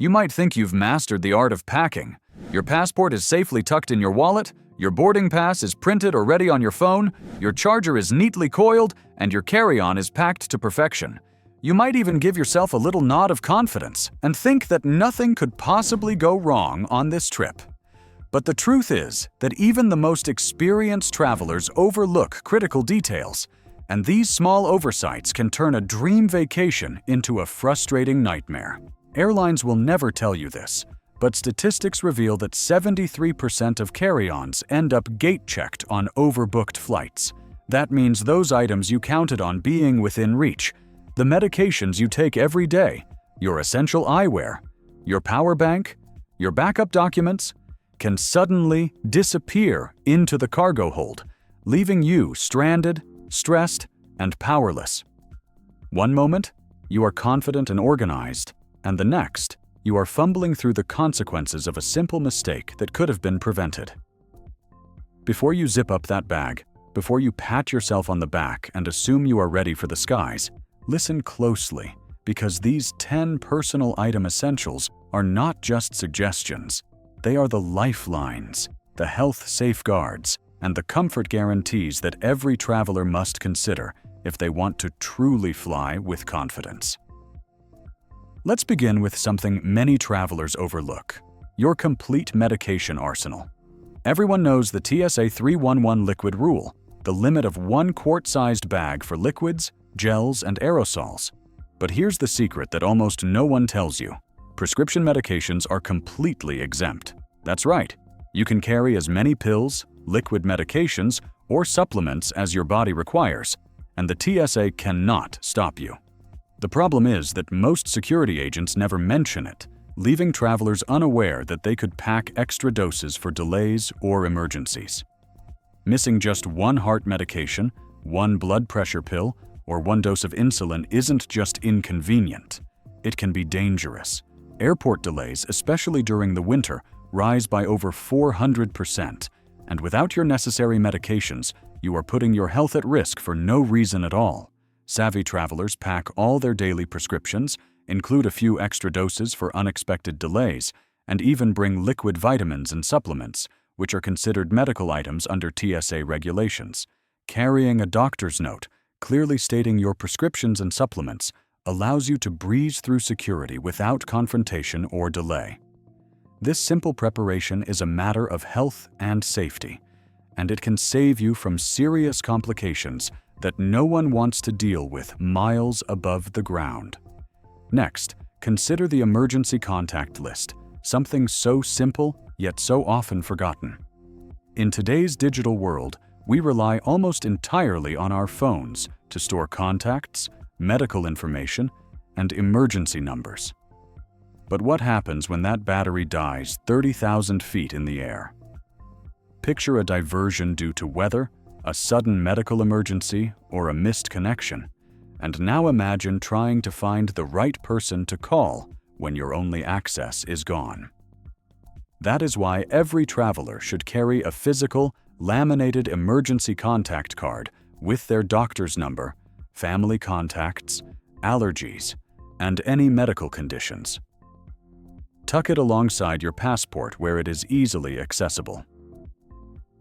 You might think you've mastered the art of packing. Your passport is safely tucked in your wallet, your boarding pass is printed or ready on your phone, your charger is neatly coiled, and your carry-on is packed to perfection. You might even give yourself a little nod of confidence and think that nothing could possibly go wrong on this trip. But the truth is that even the most experienced travelers overlook critical details, and these small oversights can turn a dream vacation into a frustrating nightmare. Airlines will never tell you this, but statistics reveal that 73% of carry-ons end up gate-checked on overbooked flights. That means those items you counted on being within reach, the medications you take every day, your essential eyewear, your power bank, your backup documents, can suddenly disappear into the cargo hold, leaving you stranded, stressed, and powerless. One moment, you are confident and organized, and the next, you are fumbling through the consequences of a simple mistake that could have been prevented. Before you zip up that bag, before you pat yourself on the back and assume you are ready for the skies, listen closely, because these 10 personal item essentials are not just suggestions. They are the lifelines, the health safeguards, and the comfort guarantees that every traveler must consider if they want to truly fly with confidence. Let's begin with something many travelers overlook: your complete medication arsenal. Everyone knows the TSA 311 liquid rule, the limit of 1 quart-sized bag for liquids, gels, and aerosols. But here's the secret that almost no one tells you. Prescription medications are completely exempt. That's right. You can carry as many pills, liquid medications, or supplements as your body requires, and the TSA cannot stop you. The problem is that most security agents never mention it, leaving travelers unaware that they could pack extra doses for delays or emergencies. Missing just 1 heart medication, 1 blood pressure pill, or 1 dose of insulin isn't just inconvenient. It can be dangerous. Airport delays, especially during the winter, rise by over 400%, and without your necessary medications, you are putting your health at risk for no reason at all. Savvy travelers pack all their daily prescriptions, include a few extra doses for unexpected delays, and even bring liquid vitamins and supplements, which are considered medical items under TSA regulations. Carrying a doctor's note, clearly stating your prescriptions and supplements, allows you to breeze through security without confrontation or delay. This simple preparation is a matter of health and safety, and it can save you from serious complications that no one wants to deal with miles above the ground. Next, consider the emergency contact list, something so simple yet so often forgotten. In today's digital world, we rely almost entirely on our phones to store contacts, medical information, and emergency numbers. But what happens when that battery dies 30,000 feet in the air? Picture a diversion due to weather, a sudden medical emergency, or a missed connection, and now imagine trying to find the right person to call when your only access is gone. That is why every traveler should carry a physical, laminated emergency contact card with their doctor's number, family contacts, allergies, and any medical conditions. Tuck it alongside your passport where it is easily accessible.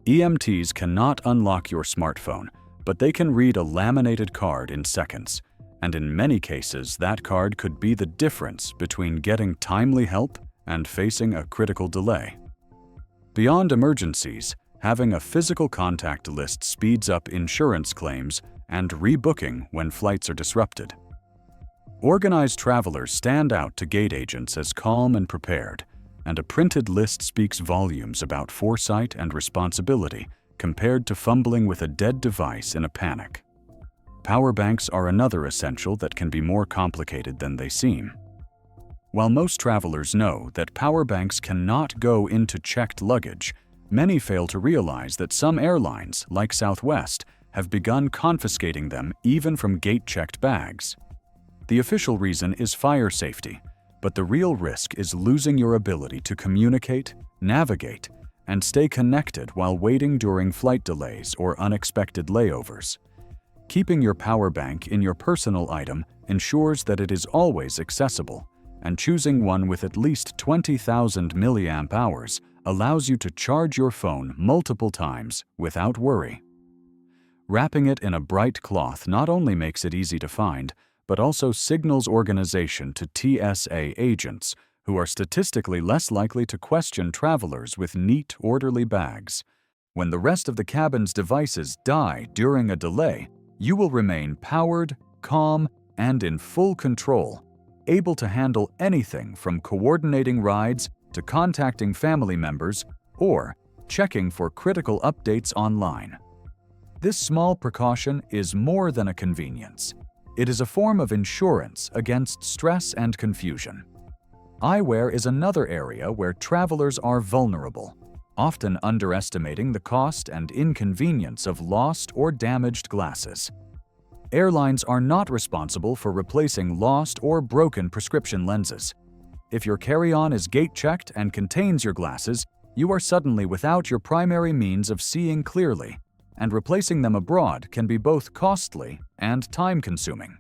EMTs cannot unlock your smartphone, but they can read a laminated card in seconds, and in many cases that card could be the difference between getting timely help and facing a critical delay. Beyond emergencies, having a physical contact list speeds up insurance claims and rebooking when flights are disrupted. Organized travelers stand out to gate agents as calm and prepared, and a printed list speaks volumes about foresight and responsibility compared to fumbling with a dead device in a panic. Power banks are another essential that can be more complicated than they seem. While most travelers know that power banks cannot go into checked luggage, many fail to realize that some airlines, like Southwest, have begun confiscating them even from gate-checked bags. The official reason is fire safety, but the real risk is losing your ability to communicate, navigate, and stay connected while waiting during flight delays or unexpected layovers. Keeping your power bank in your personal item ensures that it is always accessible, and choosing one with at least 20,000 milliamp hours allows you to charge your phone multiple times without worry. Wrapping it in a bright cloth not only makes it easy to find, but also signals organization to TSA agents, who are statistically less likely to question travelers with neat, orderly bags. When the rest of the cabin's devices die during a delay, you will remain powered, calm, and in full control, able to handle anything from coordinating rides to contacting family members or checking for critical updates online. This small precaution is more than a convenience. It is a form of insurance against stress and confusion. Eyewear is another area where travelers are vulnerable, often underestimating the cost and inconvenience of lost or damaged glasses. Airlines are not responsible for replacing lost or broken prescription lenses. If your carry-on is gate-checked and contains your glasses, you are suddenly without your primary means of seeing clearly, and replacing them abroad can be both costly and time-consuming.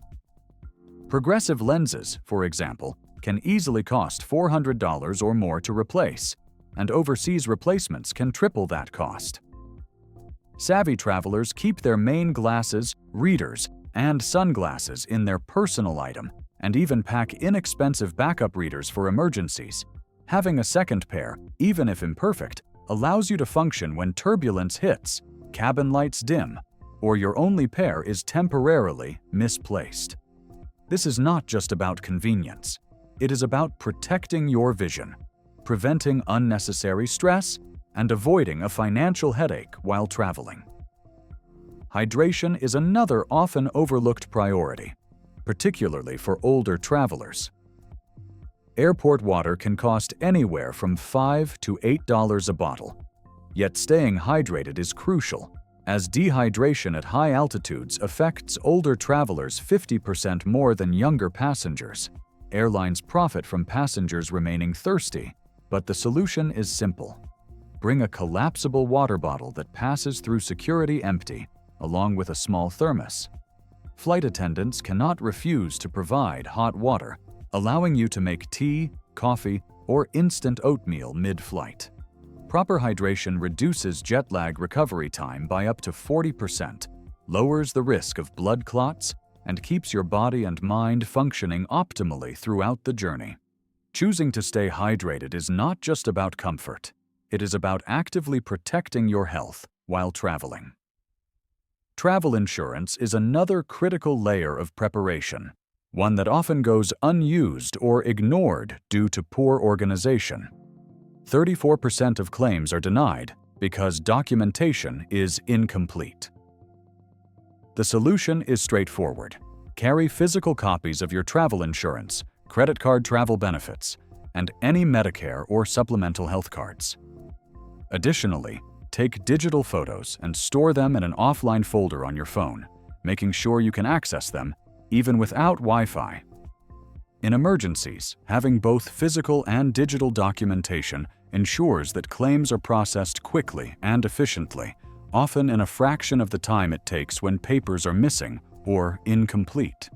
Progressive lenses, for example, can easily cost $400 or more to replace, and overseas replacements can triple that cost. Savvy travelers keep their main glasses, readers, and sunglasses in their personal item, and even pack inexpensive backup readers for emergencies. Having a second pair, even if imperfect, allows you to function when turbulence hits, cabin lights dim, or your only pair is temporarily misplaced. This is not just about convenience. It is about protecting your vision, preventing unnecessary stress, and avoiding a financial headache while traveling. Hydration is another often overlooked priority, particularly for older travelers. Airport water can cost anywhere from $5 to $8 a bottle, yet staying hydrated is crucial, as dehydration at high altitudes affects older travelers 50% more than younger passengers. Airlines profit from passengers remaining thirsty, but the solution is simple. Bring a collapsible water bottle that passes through security empty, along with a small thermos. Flight attendants cannot refuse to provide hot water, allowing you to make tea, coffee, or instant oatmeal mid-flight. Proper hydration reduces jet lag recovery time by up to 40%, lowers the risk of blood clots, and keeps your body and mind functioning optimally throughout the journey. Choosing to stay hydrated is not just about comfort. It is about actively protecting your health while traveling. Travel insurance is another critical layer of preparation, one that often goes unused or ignored due to poor organization. 34% of claims are denied because documentation is incomplete. The solution is straightforward. Carry physical copies of your travel insurance, credit card travel benefits, and any Medicare or supplemental health cards. Additionally, take digital photos and store them in an offline folder on your phone, making sure you can access them even without Wi-Fi. In emergencies, having both physical and digital documentation ensures that claims are processed quickly and efficiently, often in a fraction of the time it takes when papers are missing or incomplete.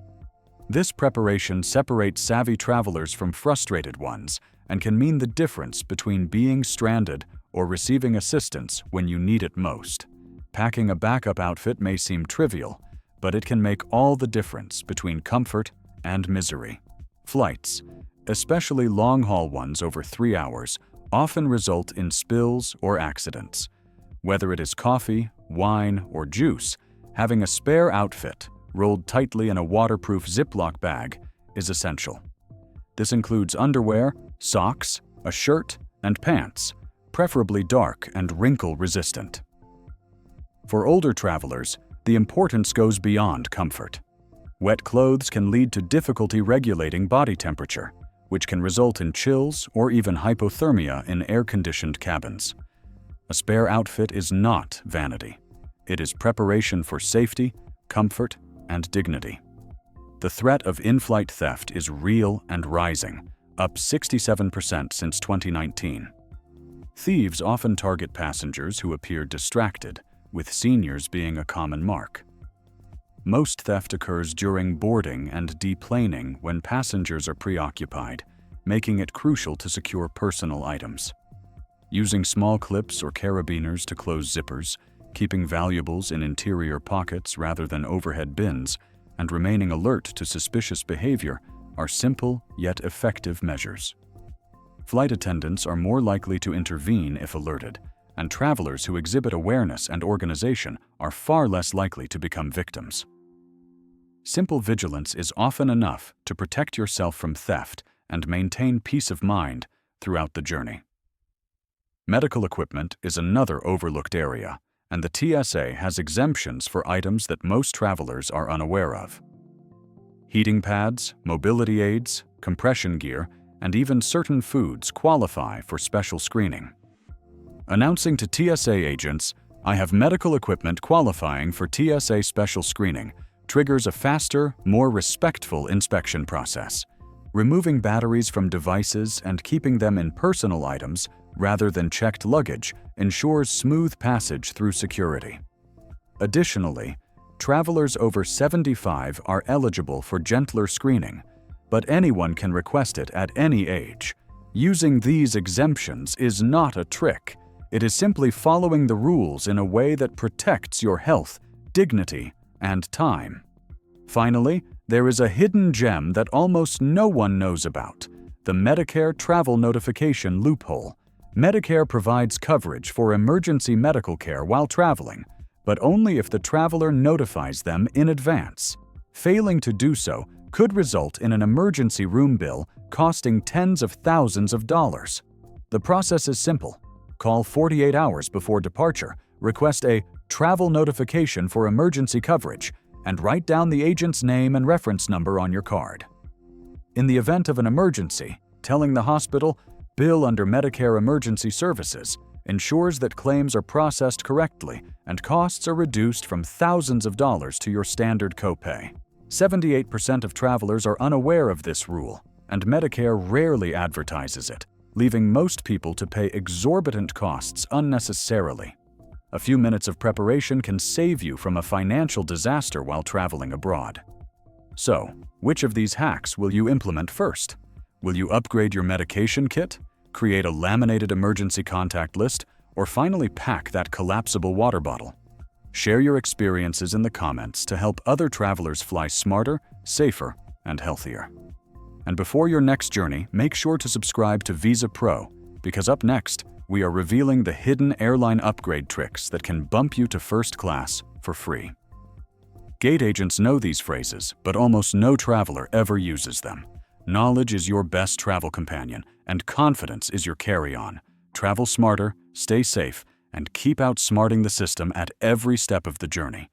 This preparation separates savvy travelers from frustrated ones and can mean the difference between being stranded or receiving assistance when you need it most. Packing a backup outfit may seem trivial, but it can make all the difference between comfort and misery. Flights, especially long-haul ones over 3 hours, often result in spills or accidents. Whether it is coffee, wine, or juice, having a spare outfit rolled tightly in a waterproof Ziploc bag is essential. This includes underwear, socks, a shirt, and pants, preferably dark and wrinkle-resistant. For older travelers, the importance goes beyond comfort. Wet clothes can lead to difficulty regulating body temperature, which can result in chills or even hypothermia in air-conditioned cabins. A spare outfit is not vanity. It is preparation for safety, comfort, and dignity. The threat of in-flight theft is real and rising, up 67% since 2019. Thieves often target passengers who appear distracted, with seniors being a common mark. Most theft occurs during boarding and deplaning when passengers are preoccupied, making it crucial to secure personal items. Using small clips or carabiners to close zippers, keeping valuables in interior pockets rather than overhead bins, and remaining alert to suspicious behavior are simple yet effective measures. Flight attendants are more likely to intervene if alerted, and travelers who exhibit awareness and organization are far less likely to become victims. Simple vigilance is often enough to protect yourself from theft and maintain peace of mind throughout the journey. Medical equipment is another overlooked area, and the TSA has exemptions for items that most travelers are unaware of. Heating pads, mobility aids, compression gear, and even certain foods qualify for special screening. Announcing to TSA agents, "I have medical equipment qualifying for TSA special screening," triggers a faster, more respectful inspection process. Removing batteries from devices and keeping them in personal items rather than checked luggage ensures smooth passage through security. Additionally, travelers over 75 are eligible for gentler screening, but anyone can request it at any age. Using these exemptions is not a trick. It is simply following the rules in a way that protects your health, dignity, and time. Finally, there is a hidden gem that almost no one knows about: the Medicare travel notification loophole. Medicare provides coverage for emergency medical care while traveling, but only if the traveler notifies them in advance. Failing to do so could result in an emergency room bill costing tens of thousands of dollars. The process is simple. Call 48 hours before departure, request a travel notification for emergency coverage, and write down the agent's name and reference number on your card. In the event of an emergency, telling the hospital, "Bill under Medicare Emergency Services," ensures that claims are processed correctly and costs are reduced from thousands of dollars to your standard copay. 78% of travelers are unaware of this rule, and Medicare rarely advertises it, leaving most people to pay exorbitant costs unnecessarily. A few minutes of preparation can save you from a financial disaster while traveling abroad. So, which of these hacks will you implement first? Will you upgrade your medication kit, create a laminated emergency contact list, or finally pack that collapsible water bottle? Share your experiences in the comments to help other travelers fly smarter, safer, and healthier. And before your next journey, make sure to subscribe to visapro, because up next, we are revealing the hidden airline upgrade tricks that can bump you to first class for free. Gate agents know these phrases, but almost no traveler ever uses them. Knowledge is your best travel companion, and confidence is your carry-on. Travel smarter, stay safe, and keep outsmarting the system at every step of the journey.